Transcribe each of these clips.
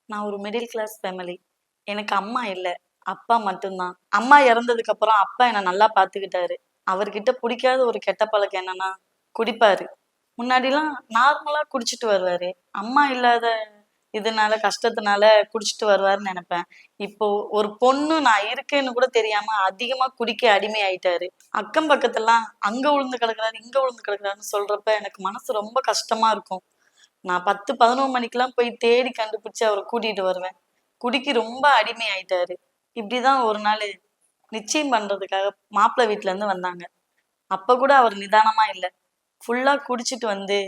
நான் ஒரு middle class family. எனக்கு அம்மா இல்ல. அப்பா மட்டும்தான். அம்மா இறந்ததுக்கு அப்புறம் அப்பா என்ன நல்லா பார்த்துக்கிட்டாரு. அவர்கிட்ட பிடிக்காத ஒரு கெட்ட பழக்கம் என்னன்னா, குடிப்பாரு. முன்னாடிலாம் நார்மலா குடிச்சிட்டு வருவாரு. அம்மா இல்லாத இதனால, கஷ்டத்தினால குடிச்சிட்டு வருவாருன்னு நெனப்பேன். இப்போ ஒரு பொண்ணு நான் இருக்கேன்னு கூட தெரியாம அதிகமா குடிக்க அடிமை ஆயிட்டாரு. அக்கம் பக்கத்துலலாம் அங்க விழுந்து கிடக்குறாரு, இங்க விழுந்து கிடக்குறாருன்னு சொல்றப்ப எனக்கு மனசு ரொம்ப கஷ்டமா இருக்கும். நான் 10, 11 மணிக்கெல்லாம் போய் தேடி கண்டுபிடிச்சு அவர கூட்டிட்டு வருவேன். குடிக்கு ரொம்ப அடிமை ஆயிட்டாரு. இப்படிதான் ஒரு நாளு நிச்சயம் பண்றதுக்காக மாப்பிள வீட்ல இருந்து வந்தாங்க. அப்ப கூட அவர் நிதானமா இல்ல. ஃபுல்லா குடிச்சிட்டு வந்து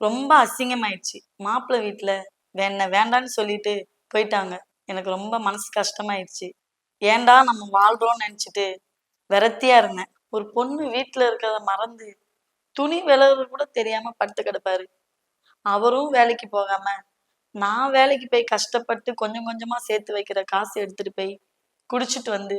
ரொம்ப அசிங்கமாயிடுச்சு. மாப்பிள வீட்ல என்ன வேண்டான்னு சொல்லிட்டு போயிட்டாங்க. எனக்கு ரொம்ப மனசு கஷ்டமாயிடுச்சு. ஏன்டா நம்ம வாழ்றோம்னு நெனச்சுட்டு விரக்தியா இருந்தேன். ஒரு பொண்ணு வீட்ல இருக்கிறத மறந்து துணி விலகுறது கூட தெரியாம படுத்து கிடப்பாரு. அவரும் வேலைக்கு போகாம நான் வேலைக்கு போய் கஷ்டப்பட்டு கொஞ்சம் கொஞ்சமா சேர்த்து வைக்கிற காசு எடுத்துட்டு போய் குடிச்சிட்டு வந்து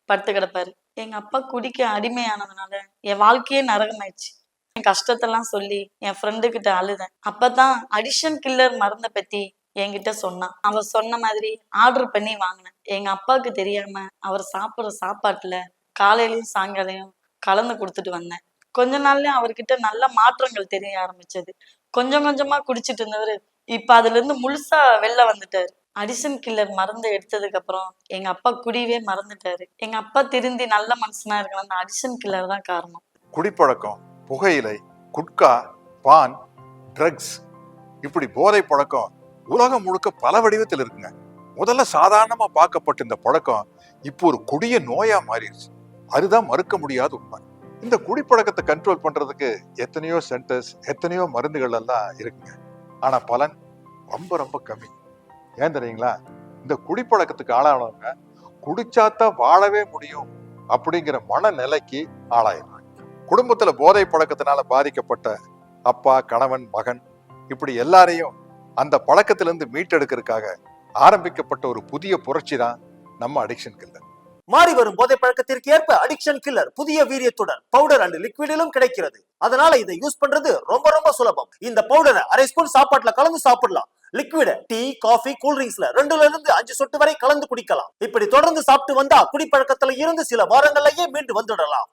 படுத்து கிடப்பாரு. எங்க அப்பா குடிக்க அடிமையானதுனால என் வாழ்க்கையே நரகமாயிடுச்சு. என் கஷ்டத்தெல்லாம் சொல்லி என் ஃப்ரெண்டு கிட்ட அழுதேன். அப்பதான் அடிஷன் கில்லர் மருந்த பத்தி என்கிட்ட சொன்னான். அவ சொன்ன மாதிரி ஆர்டர் பண்ணி வாங்கினேன். எங்க அப்பாவுக்கு தெரியாம அவர் சாப்பிடுற சாப்பாட்டுல காலையிலயும் சாயங்காலையும் கலந்து கொடுத்துட்டு வந்தேன். கொஞ்ச நாள்லயே அவர்கிட்ட நல்ல மாற்றங்கள் தெரிய ஆரம்பிச்சது. கொஞ்சம் கொஞ்சமா குடிச்சிட்டு இருந்தவரு இப்ப அதுல இருந்து முழுசா வெளில வந்துட்டாரு. அடிஷன் கில்லர் மருந்து எடுத்ததுக்கு அப்புறம் எங்க அப்பா குடியவே மறந்துட்டாரு. எங்க அப்பா திருந்தி நல்ல மனுஷனா இருக்கணும், அந்த அடிஷன் கில்லர் தான் காரணம். குடிப்பழக்கம், புகையிலை, குட்கா, பான், ட்ரக்ஸ், இப்படி போதை பழக்கம் உலகம் முழுக்க பல வடிவத்தில் இருக்குங்க. முதல்ல சாதாரணமா பார்க்கப்பட்ட இந்த பழக்கம் இப்போ ஒரு கொடிய நோயா மாறிடுச்சு. அதுதான் மறுக்க முடியாத உண்மை. இந்த குடிப்பழக்கத்தை கண்ட்ரோல் பண்றதுக்கு எத்தனையோ சென்டர்ஸ், எத்தனையோ மருந்துகள் எல்லாம் இருக்குங்க. ஆனா பலன் ரொம்ப ரொம்ப கம்மி. ஏன் தெரியுங்களா? இந்த குடிப்பழக்கத்துக்கு ஆளானவங்க குடிச்சாத்தான் வாழவே முடியும் அப்படிங்கிற மனநிலைக்கு ஆளாயிடுறாங்க. குடும்பத்துல போதை பழக்கத்தினால பாதிக்கப்பட்ட அப்பா, கணவன், மகன், இப்படி எல்லாரையும் அந்த பழக்கத்திலிருந்து மீட்டெடுக்கிறதுக்காக ஆரம்பிக்கப்பட்ட ஒரு புதிய புரட்சி தான் நம்ம அடிக்ஷன் கில்லர். மாறி வரும் போதை பழக்கத்திற்கு ஏற்ப அடிக்ஷன் கில்லர் புதிய வீரியத்துடன் பவுடர் அண்ட் லிக்விடிலும் கிடைக்கிறது. அதனால இதை யூஸ் பண்றது ரொம்ப ரொம்ப சுலபம். இந்த பவுடரை அரை ஸ்பூன் சாப்பாட்டுல கலந்து சாப்பிடலாம். லிக்விட டீ, காஃபி, கூல்ட்ரிங்க்ஸ்ல 2ல இருந்து 5 சொட்டு வரை கலந்து குடிக்கலாம். இப்படி தொடர்ந்து சாப்பிட்டு வந்தா குடிப்பழக்கத்துல இருந்து சில வாரங்கள்லயே மீண்டு வந்துடலாம்.